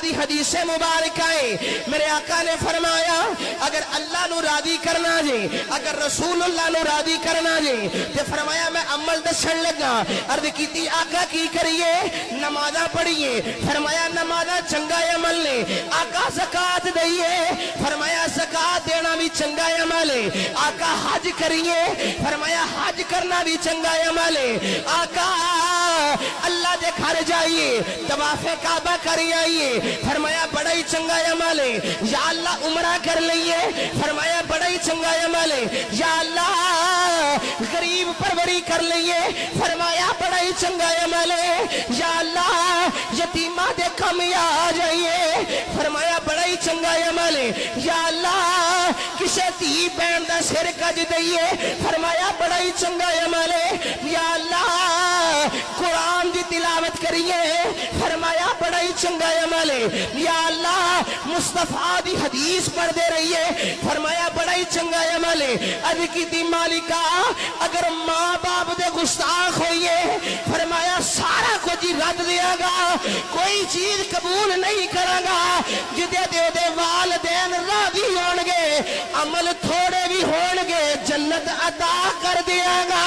دی حدیث مبارک ہے میرے آقا نے فرمایا اگر اللہ نو راضی کرنا جے اگر رسول اللہ نو راضی کرنا جے تے فرمایا میں عمل دسن لگا عرض کیتی آقا کی کریے نمازاں پڑھیے فرمایا نمازاں چنگا عمل نے آقا زکات دئیے فرمایا زکات دینا بھی چنگا عمل ہے آقا حج کریے فرمایا حج کرنا بھی چنگا عمل ہے آقا اللہ دے گھر جائیے طواف کعبہ کری آئیے فرمایا بڑا ہی چنگا عمل ہے یا اللہ عمرہ کر لئیے فرمایا بڑا ہی چنگا عمل ہے یا اللہ غریب پروری کر لئیے فرمایا بڑا ہی چنگا عمل ہے یا اللہ یتیمہ دے کمی آ جائیے فرمایا بڑا ہی چنگا عمل ہے یا اللہ کسے تی بین دا سر کج دئیے فرمایا بڑا ہی چنگا عمل ہے یا اللہ قرآن دی تلاوت کریے فرمایا بڑا ہی چنگا عمل ہے یا اللہ مصطفیٰ دی حدیث پڑھ دے رہیے فرمایا بڑا ہی چنگا عمل ہے اب کی دی مالکہ اگر ماں باپ دے گستاخ ہوئیے فرمایا سارا کچھ رد دیا گا کوئی چیز قبول نہیں کرا گا جدے دے والدین راضی ہونگے عمل تھوڑے بھی ہونگے جنت عطا کر دیا گا